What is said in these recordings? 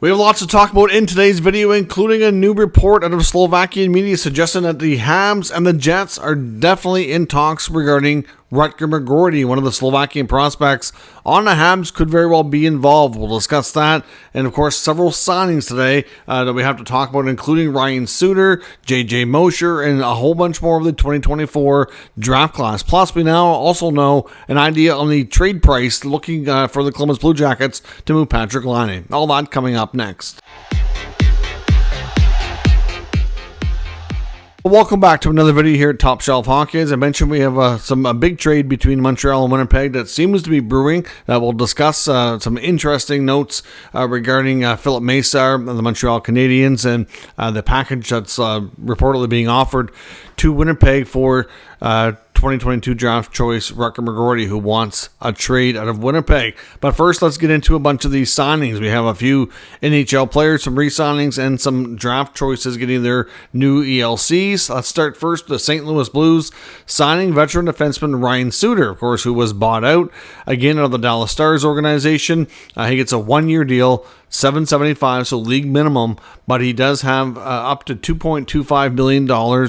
We have lots to talk about in today's video, including a new report out of Slovakian media suggesting that the Habs and the Jets are definitely in talks regarding Rutger McGroarty, one of the Slovakian prospects on the Habs, could very well be involved. We'll discuss that, and of course several signings today that we have to talk about, including Ryan Suter, JJ Mosher, and a whole bunch more of the 2024 draft class. Plus, we now also know an idea on the trade price looking for the Columbus Blue Jackets to move Patrick Laine. All that coming up next. Welcome back to another video here at Top Shelf Hockey. As I mentioned, we have a big trade between Montreal and Winnipeg that seems to be brewing. We'll discuss some interesting notes regarding Philip Mosher and the Montreal Canadiens and the package that's reportedly being offered to Winnipeg for 2022 draft choice Rutger McGroarty, who wants a trade out of Winnipeg. But first, let's get into a bunch of these signings. We have a few NHL players, some re-signings, and some draft choices getting their new ELCs. Let's start first with the St. Louis Blues signing veteran defenseman Ryan Suter, of course, who was bought out again out of the Dallas Stars organization. He gets a one-year deal, $775, so league minimum, but he does have up to $2.25 million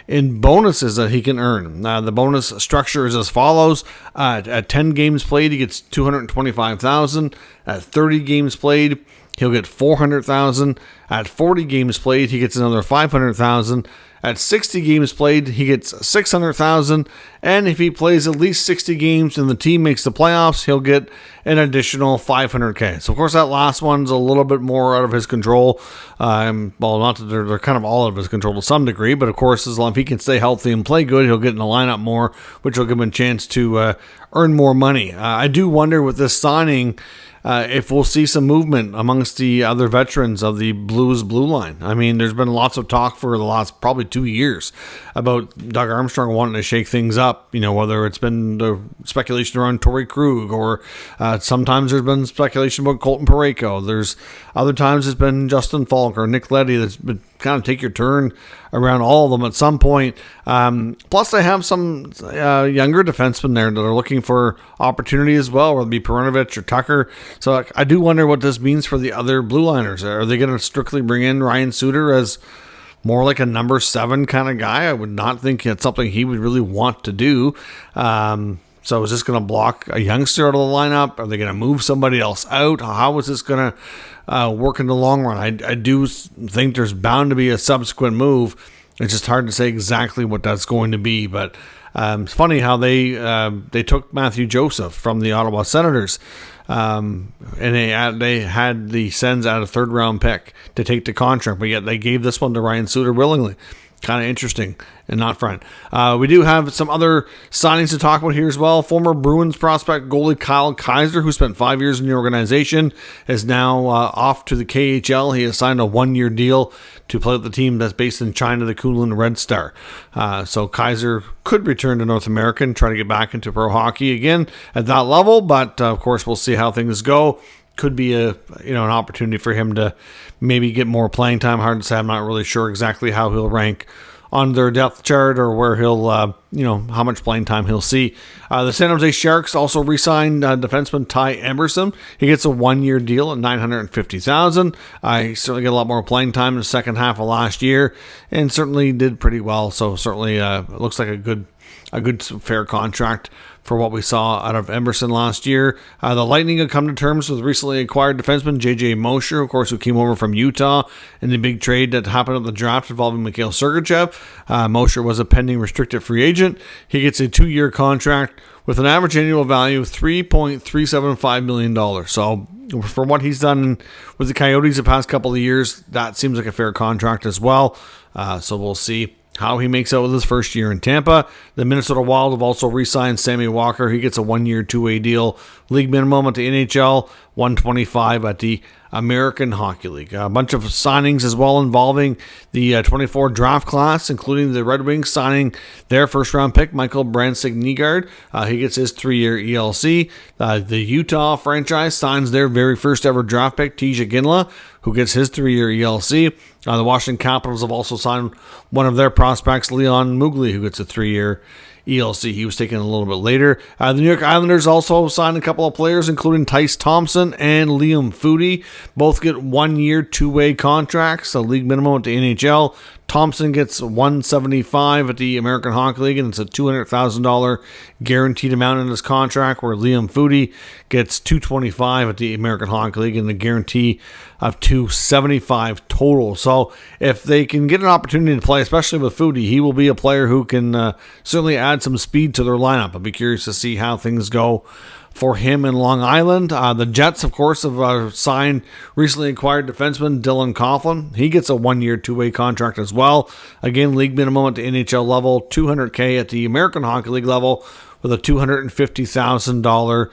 in bonuses that he can earn. The bonus structure is as follows. At 10 games played, he gets $225,000. At 30 games played, he'll get $400,000. At 40 games played, he gets another $500,000. At 60 games played, he gets $600,000, and if he plays at least 60 games and the team makes the playoffs, he'll get an additional $500K. So, of course, that last one's a little bit more out of his control. Well, not that they're kind of all out of his control to some degree, but of course, as long as he can stay healthy and play good, he'll get in the lineup more, which will give him a chance to earn more money. I do wonder with this signing if we'll see some movement amongst the other veterans of the Blues blue line. I mean, there's been lots of talk for the last probably 2 years about Doug Armstrong wanting to shake things up, whether it's been the speculation around Torrey Krug or sometimes there's been speculation about Colton Parayko. There's other times it's been Justin Falk or Nick Leddy that's been kind of take your turn around all of them at some point. Plus, they have some younger defensemen there that are looking for opportunity as well, whether it be Perunovich or Tucker. So I do wonder what this means for the other blue liners. Are they going to strictly bring in Ryan Suter as more like a number 7 kind of guy? I would not think it's something he would really want to do. So is this going to block a youngster out of the lineup? Are they going to move somebody else out? How is this going to work in the long run? I do think there's bound to be a subsequent move. It's just hard to say exactly what that's going to be. But it's funny how they took Matthew Joseph from the Ottawa Senators. And they had the Sens at a 3rd round pick to take the contract, but yet they gave this one to Ryan Suter willingly. Kind of interesting and not fun. We do have some other signings to talk about here as well. Former Bruins prospect goalie Kyle Kaiser, who spent 5 years in the organization, is now off to the KHL. He has signed a 1-year deal to play with the team that's based in China, the Kunlun Red Star. So Kaiser could return to North America and try to get back into pro hockey again at that level, but of course we'll see how things go. Could be an opportunity for him to maybe get more playing time. Hard to say. I'm not really sure exactly how he'll rank on their depth chart or where he'll, how much playing time he'll see. The San Jose Sharks also re-signed defenseman Ty Emerson. He gets a 1-year deal at $950,000. He certainly got a lot more playing time in the second half of last year and certainly did pretty well. So certainly it looks like a good fair contract for what we saw out of Emerson last year. The Lightning have come to terms with recently acquired defenseman JJ Mosher, of course, who came over from Utah in the big trade that happened at the draft involving Mikhail Sergachev. Mosher was a pending restricted free agent. He gets a 2-year contract with an average annual value of $3.375 million. So for what he's done with the Coyotes the past couple of years, that seems like a fair contract as well. So we'll see how he makes out with his first year in Tampa. The Minnesota Wild have also re-signed Sammy Walker. He gets a 1-year, 2-way deal. League minimum at the NHL, $125 at the American Hockey League. A bunch of signings as well involving the 24 draft class, including the Red Wings signing their first-round pick, Michael Brandsegg-Nygaard. He gets his 3-year ELC. The Utah franchise signs their very first-ever draft pick, Tija Ginla, who gets his 3-year ELC. The Washington Capitals have also signed one of their prospects, Leon Mugli, who gets a 3-year ELC. He was taken a little bit later. The New York Islanders also signed a couple of players, including Tyce Thompson and Liam Foudy. Both get 1 year, two-way contracts, a league minimum at the NHL. Thompson gets $175 at the American Hockey League, and it's a $200,000 guaranteed amount in his contract, where Liam Foudy gets $225 at the American Hockey League and a guarantee of $275 total. So if they can get an opportunity to play, especially with Foudy, he will be a player who can certainly add some speed to their lineup. I'll be curious to see how things go for him in Long Island. The Jets, of course, have signed recently acquired defenseman Dylan Coughlin. He gets a 1 year, two-way contract as well. Again, league minimum at the NHL level, $200K at the American Hockey League level, with a $250,000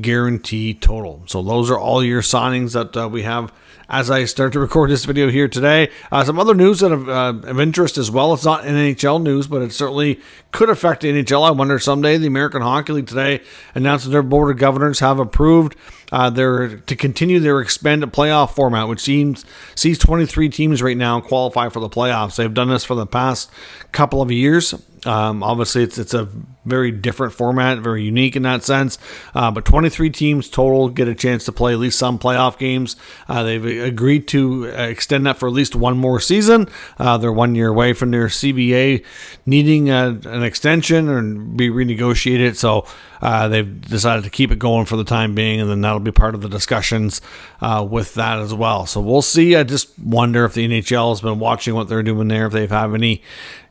guarantee total. So those are all your signings that we have as I start to record this video here today. Some other news that of interest as well. It's not NHL news, but it certainly could affect the NHL. I wonder someday. The American Hockey League today announced that their board of governors have approved to continue their expanded playoff format, which sees 23 teams right now qualify for the playoffs. They've done this for the past couple of years. Obviously, it's a very different format, very unique in that sense. But 23 teams total get a chance to play at least some playoff games. They've agreed to extend that for at least one more season. They're 1 year away from their CBA needing an extension or be renegotiated. So they've decided to keep it going for the time being, and then that'll be part of the discussions with that as well. So we'll see. I just wonder if the NHL has been watching what they're doing there, if they have any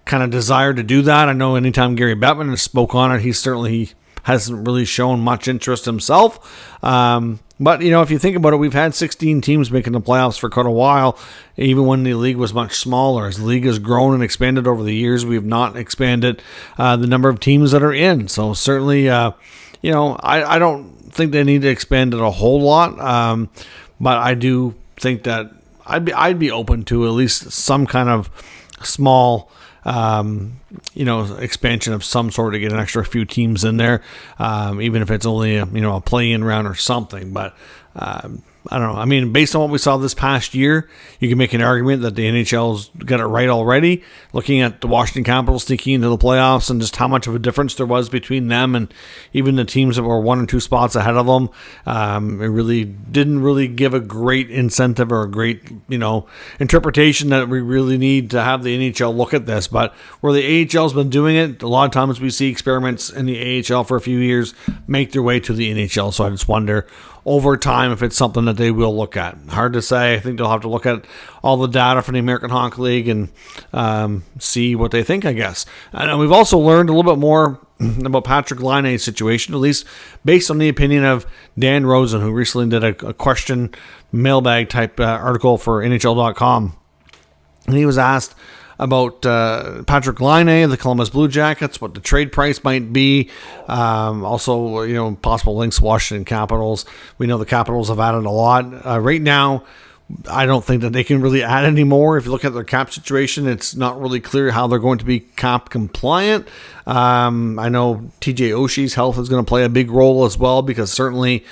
kind of desire to do that. I know anytime Gary Bettman has spoke on it, he hasn't really shown much interest himself. But, if you think about it, we've had 16 teams making the playoffs for quite a while, even when the league was much smaller. As the league has grown and expanded over the years, we've not expanded the number of teams that are in. So certainly, I don't think they need to expand it a whole lot. But I do think that I'd be open to at least some kind of small expansion of some sort to get an extra few teams in there, even if it's only a play-in round or something. But I don't know. I mean, based on what we saw this past year, you can make an argument that the NHL's got it right already. Looking at the Washington Capitals sneaking into the playoffs and just how much of a difference there was between them and even the teams that were 1 or 2 spots ahead of them, it really didn't give a great incentive or a great interpretation that we really need to have the NHL look at this. But where the AHL's been doing it, a lot of times we see experiments in the AHL for a few years make their way to the NHL. So I just wonder over time if it's something that they will look at. Hard to say. I think they'll have to look at all the data from the American Hockey League and see what they think, I guess. And we've also learned a little bit more about Patrik Laine's situation, at least based on the opinion of Dan Rosen, who recently did a question mailbag type article for NHL.com. And he was asked about Patrik Laine, the Columbus Blue Jackets, what the trade price might be. Also, possible links to Washington Capitals. We know the Capitals have added a lot. Right now, I don't think that they can really add any more. If you look at their cap situation, it's not really clear how they're going to be cap compliant. I know TJ Oshie's health is going to play a big role as well, because certainly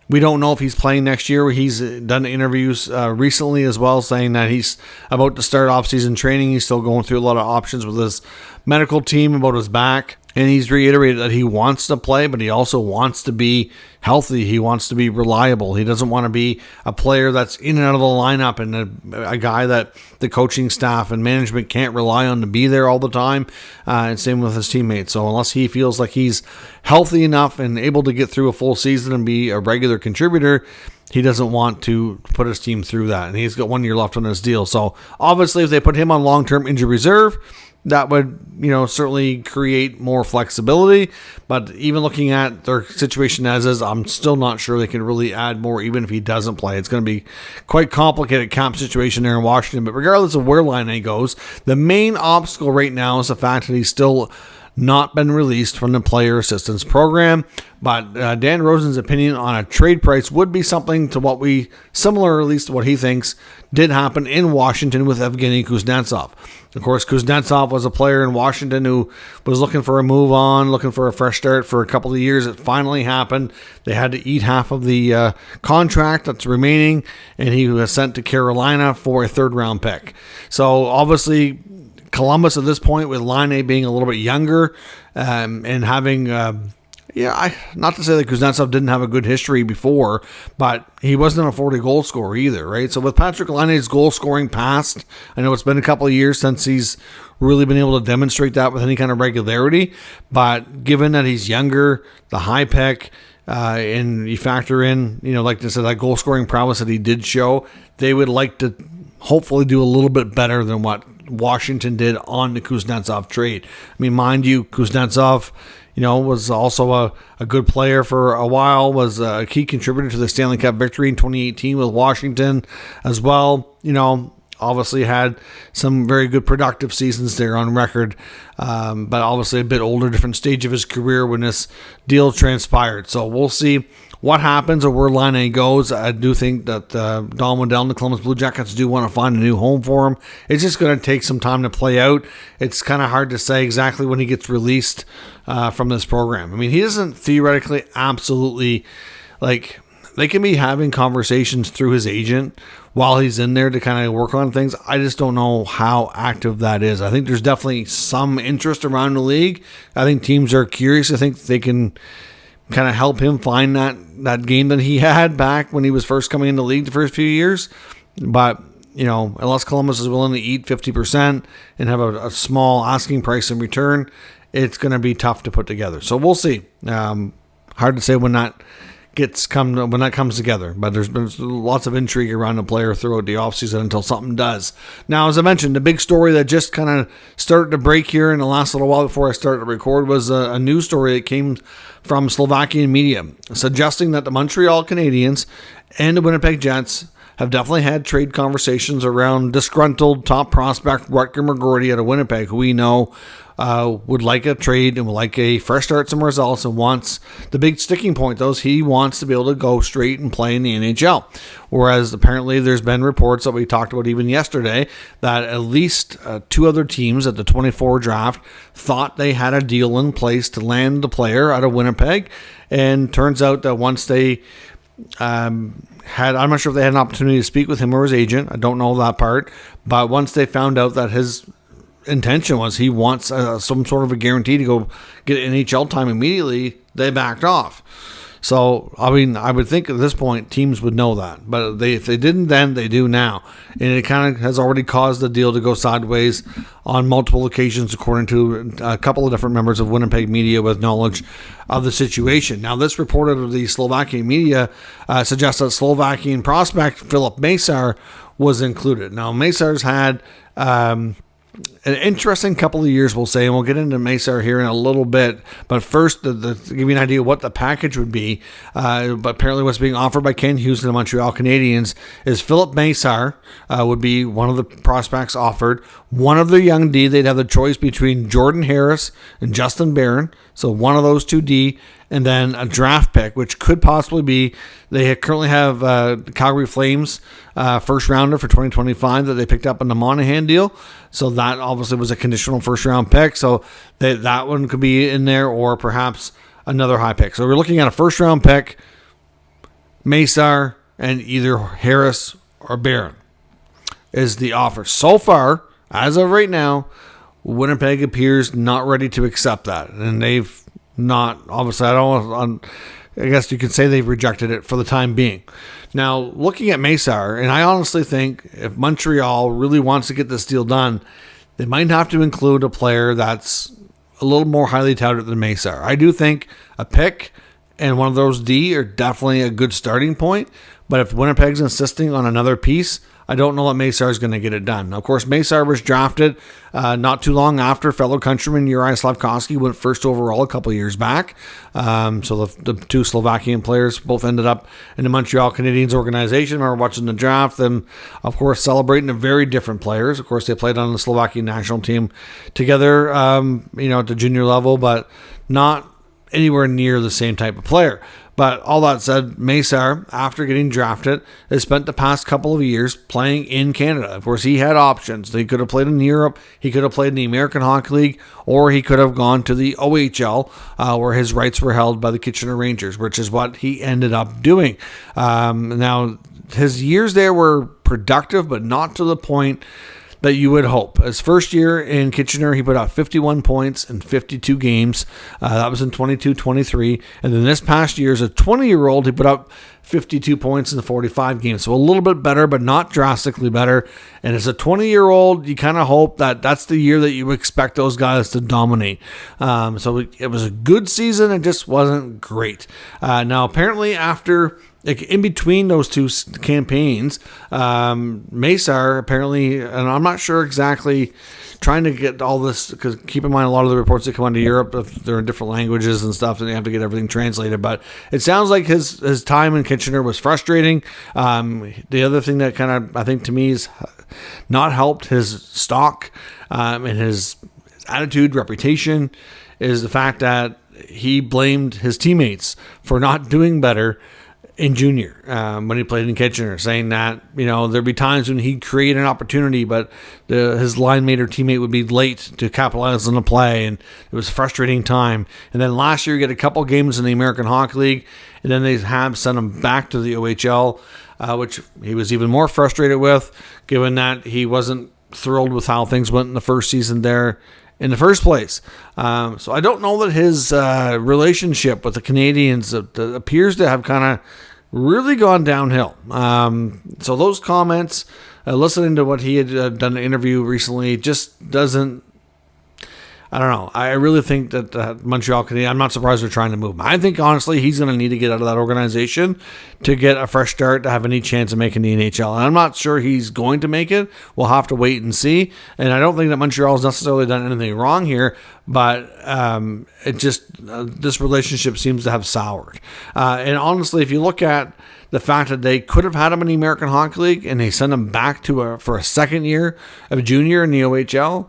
we don't know if he's playing next year. He's done interviews recently as well, saying that he's about to start off-season training. He's still going through a lot of options with his medical team about his back. And he's reiterated that he wants to play, but he also wants to be healthy. He wants to be reliable. He doesn't want to be a player that's in and out of the lineup and a guy that the coaching staff and management can't rely on to be there all the time. And same with his teammates. So unless he feels like he's healthy enough and able to get through a full season and be a regular contributor, he doesn't want to put his team through that. And he's got 1 year left on his deal. So obviously if they put him on long-term injury reserve, that would, certainly create more flexibility. But even looking at their situation as is, I'm still not sure they can really add more, even if he doesn't play. It's going to be quite complicated cap situation there in Washington. But regardless of where Laine goes, the main obstacle right now is the fact that he's still not been released from the player assistance program. But Dan Rosen's opinion on a trade price would be something to similar at least to what he thinks did happen in Washington with Evgeny Kuznetsov. Of course, Kuznetsov was a player in Washington who was looking for a move on, looking for a fresh start for a couple of years. It finally happened. They had to eat half of the contract that's remaining, and he was sent to Carolina for a third-round pick. So obviously, Columbus at this point, with Laine being a little bit younger and having, not to say that Kuznetsov didn't have a good history before, but he wasn't a 40 goal scorer either, right? So with Patrick Laine's goal scoring past, I know it's been a couple of years since he's really been able to demonstrate that with any kind of regularity, but given that he's younger, the high pick, and you factor in, like I said, that goal scoring prowess that he did show, they would like to hopefully do a little bit better than what Washington did on the Kuznetsov trade. I mean, mind you, Kuznetsov, was also a good player for a while, was a key contributor to the Stanley Cup victory in 2018 with Washington as well. Obviously had some very good productive seasons there on record, but obviously a bit older, different stage of his career when this deal transpired. So we'll see what happens or where Laine goes. I do think that Don Waddell and the Columbus Blue Jackets do want to find a new home for him. It's just going to take some time to play out. It's kind of hard to say exactly when he gets released from this program. I mean, he isn't theoretically absolutely, they can be having conversations through his agent while he's in there to kind of work on things. I just don't know how active that is. I think there's definitely some interest around the league. I think teams are curious. I think they can kind of help him find that game that he had back when he was first coming into the league the first few years. But, unless Columbus is willing to eat 50% and have a small asking price in return, it's going to be tough to put together. So we'll see. Hard to say when that comes together, but there's been lots of intrigue around the player throughout the offseason until something does. Now, as I mentioned, the big story that just kind of started to break here in the last little while before I started to record was a news story that came from Slovakian media suggesting that the Montreal Canadiens and the Winnipeg Jets have definitely had trade conversations around disgruntled top prospect Rutger McGroarty out of Winnipeg, who we know would like a trade and would like a fresh start somewhere else, and wants the big sticking point, though, is he wants to be able to go straight and play in the NHL. Whereas apparently there's been reports that we talked about even yesterday that at least two other teams at the 24 draft thought they had a deal in place to land the player out of Winnipeg, and turns out that once they I'm not sure if they had an opportunity to speak with him or his agent. I don't know that part. But once they found out that his intention was he wants some sort of a guarantee to go get NHL time immediately, they backed off. So, I mean, I would think at this point teams would know that. But if they didn't then, they do now. And it kind of has already caused the deal to go sideways on multiple occasions, according to a couple of different members of Winnipeg media with knowledge of the situation. Now, this report out of the Slovakian media suggests that Slovakian prospect Filip Mosher was included. Now, Mosher's had an interesting couple of years, we'll say, and we'll get into Mosher here in a little bit. But first, to give you an idea of what the package would be, but apparently what's being offered by Ken Hughes and the Montreal Canadiens is Filip Mosher would be one of the prospects offered. One of the young D, they'd have the choice between Jordan Harris and Justin Barron. So one of those two D, and then a draft pick, which could possibly be, they currently have Calgary Flames first rounder for 2025 that they picked up in the Monahan deal. So that obviously was a conditional first round pick. So that one could be in there, or perhaps another high pick. So we're looking at a first round pick, Mosher, and either Harris or Barron is the offer. So far, as of right now, Winnipeg appears not ready to accept that. And they've not, obviously, I guess you could say they've rejected it for the time being. Now, looking at Mosher, and I honestly think if Montreal really wants to get this deal done, they might have to include a player that's a little more highly touted than Mosher. I do think a pick and one of those D are definitely a good starting point, but if Winnipeg's insisting on another piece, I don't know that Mosher is going to get it done. Now, of course, Mosher was drafted not too long after fellow countryman Juraj Slavkovsky went first overall a couple years back. So the two Slovakian players both ended up in the Montreal Canadiens organization. I remember watching the draft, them, of course, celebrating the very different players. Of course, they played on the Slovakian national team together, at the junior level, but not anywhere near the same type of player. But all that said, Mosher, after getting drafted, has spent the past couple of years playing in Canada. Of course, he had options. He could have played in Europe, he could have played in the American Hockey League, or he could have gone to the OHL, where his rights were held by the Kitchener Rangers, which is what he ended up doing. Now, his years there were productive, but not to the point that you would hope. His first year in Kitchener, he put out 51 points in 52 games. That was in 22-23. And then this past year, as a 20-year-old, he put up 52 points in 45 games. So a little bit better, but not drastically better. And as a 20-year-old, you kind of hope that that's the year that you expect those guys to dominate. So it was a good season. It just wasn't great. Now, apparently after... in between those two campaigns, Mosher apparently, and I'm not sure exactly, trying to get all this, because keep in mind a lot of the reports that come onto Europe, if they're in different languages and stuff, and they have to get everything translated. But it sounds like his time in Kitchener was frustrating. The other thing that kind of, I think to me, is not helped his stock and his attitude, reputation, is the fact that he blamed his teammates for not doing better in junior when he played in Kitchener, saying that, there'd be times when he'd create an opportunity, but his line mate or teammate would be late to capitalize on the play, and it was a frustrating time. And then last year, he got a couple games in the American Hockey League, and then they Habs sent him back to the OHL, which he was even more frustrated with, given that he wasn't thrilled with how things went in the first season there in the first place. So I don't know that his relationship with the Canadiens appears to have kind of really gone downhill. So those comments, listening to what he had done an interview recently, just doesn't, I don't know. I really think that Montreal Canadiens, I'm not surprised they're trying to move him. I think, honestly, he's going to need to get out of that organization to get a fresh start, to have any chance of making the NHL. And I'm not sure he's going to make it. We'll have to wait and see. And I don't think that Montreal's necessarily done anything wrong here, but it just, this relationship seems to have soured. And honestly, if you look at the fact that they could have had him in the American Hockey League and they sent him back for a second year of junior in the OHL,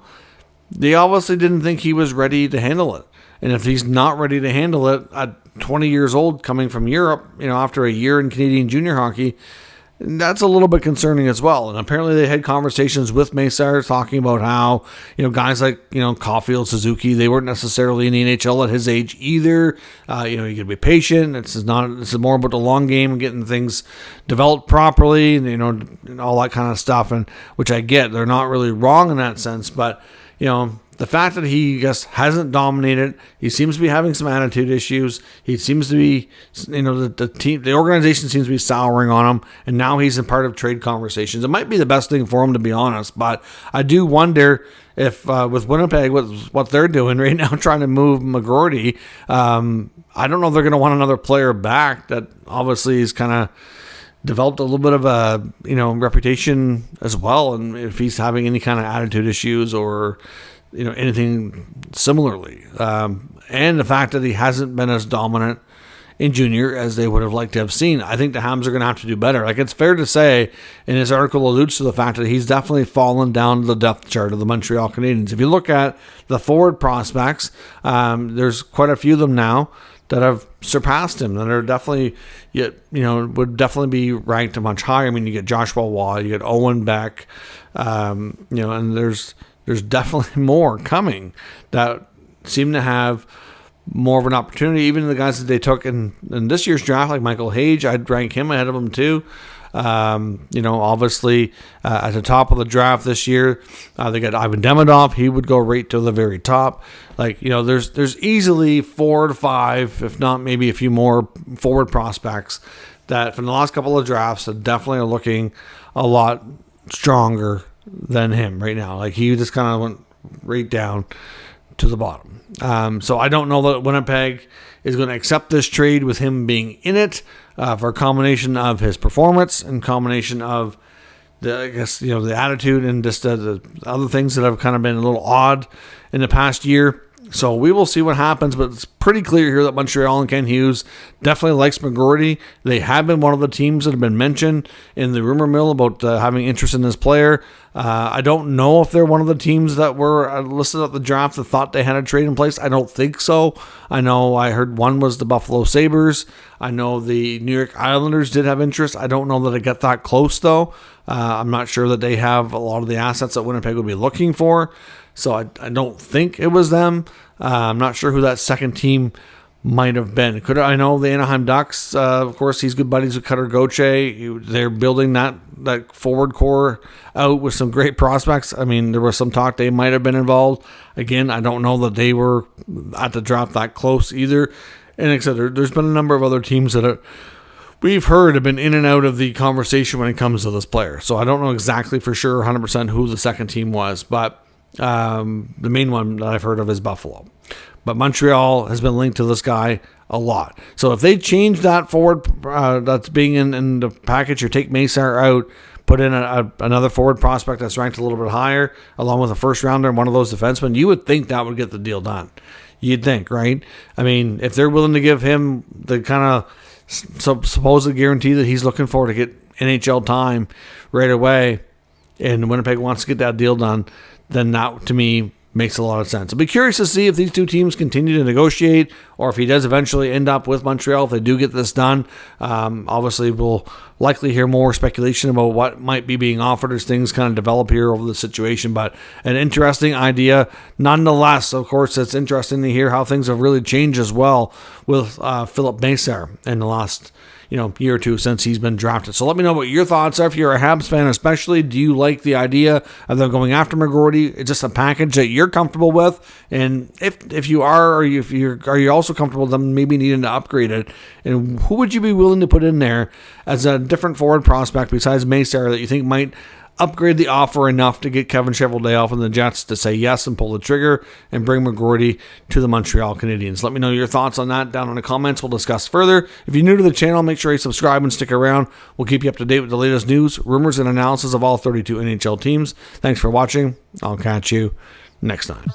they obviously didn't think he was ready to handle it. And if he's not ready to handle it at 20 years old coming from Europe, after a year in Canadian junior hockey, that's a little bit concerning as well. And apparently they had conversations with Mosher talking about how, guys like, Caulfield, Suzuki, they weren't necessarily in the NHL at his age either. You got to be patient. This is more about the long game and getting things developed properly, and all that kind of stuff. And which I get, they're not really wrong in that sense, but the fact that he just hasn't dominated, he seems to be having some attitude issues. He seems to be, the organization seems to be souring on him, and now he's in part of trade conversations. It might be the best thing for him, to be honest, but I do wonder if with Winnipeg, what they're doing right now, trying to move McGroarty, I don't know if they're going to want another player back that obviously is kind of developed a little bit of a reputation as well, and if he's having any kind of attitude issues or anything similarly, and the fact that he hasn't been as dominant in junior as they would have liked to have seen, I think the Habs are going to have to do better. Like, it's fair to say, and his article alludes to the fact that he's definitely fallen down the depth chart of the Montreal Canadiens. If you look at the forward prospects, there's quite a few of them now that have surpassed him, that are definitely, would definitely be ranked much higher. I mean, you get Joshua Waugh, you get Owen Beck, and there's definitely more coming that seem to have more of an opportunity. Even the guys that they took in this year's draft, like Michael Hage, I'd rank him ahead of them too. Obviously at the top of the draft this year, they got Ivan Demidov. He would go right to the very top. There's easily 4 to 5, if not maybe a few more forward prospects that from the last couple of drafts that definitely are looking a lot stronger than him right now. Like, he just kind of went right down to the bottom. So I don't know that Winnipeg is going to accept this trade with him being in it, for a combination of his performance and combination of the attitude and just the other things that have kind of been a little odd in the past year. So we will see what happens, but it's pretty clear here that Montreal and Ken Hughes definitely likes McGroarty. They have been one of the teams that have been mentioned in the rumor mill about having interest in this player. I don't know if they're one of the teams that were listed at the draft that thought they had a trade in place. I don't think so. I know I heard one was the Buffalo Sabres. I know the New York Islanders did have interest. I don't know that it got that close, though. I'm not sure that they have a lot of the assets that Winnipeg would be looking for. So I don't think it was them. I'm not sure who that second team might have been. I know the Anaheim Ducks, of course, he's good buddies with Cutter Gauthier. They're building that forward core out with some great prospects. I mean, there was some talk they might have been involved. Again, I don't know that they were at the draft that close either. And like I said, there's been a number of other teams that we've heard have been in and out of the conversation when it comes to this player. So I don't know exactly for sure 100% who the second team was, but the main one that I've heard of is Buffalo. But Montreal has been linked to this guy a lot. So if they change that forward that's being in the package, or take Mosher out, put in another forward prospect that's ranked a little bit higher, along with a first rounder and one of those defensemen, you would think that would get the deal done. You'd think, right? I mean, if they're willing to give him the kind of supposed guarantee that he's looking for to get NHL time right away, and Winnipeg wants to get that deal done, then that, to me, makes a lot of sense. I'll be curious to see if these two teams continue to negotiate, or if he does eventually end up with Montreal, if they do get this done. Obviously, we'll likely hear more speculation about what might be being offered as things kind of develop here over the situation, but an interesting idea. Nonetheless, of course, it's interesting to hear how things have really changed as well with Philip Mosher in the last year or two since he's been drafted. So let me know what your thoughts are. If you're a Habs fan especially, do you like the idea of them going after McGroarty? It's just a package that you're comfortable with? And if you are, are you also comfortable with them maybe needing to upgrade it? And who would you be willing to put in there as a different forward prospect besides Mosher that you think might upgrade the offer enough to get Kevin Cheveldayoff and the Jets to say yes and pull the trigger and bring McGroarty to the Montreal Canadiens? Let me know your thoughts on that down in the comments. We'll discuss further. If you're new to the channel, make sure you subscribe and stick around. We'll keep you up to date with the latest news, rumors, and analysis of all 32 NHL teams. Thanks for watching. I'll catch you next time.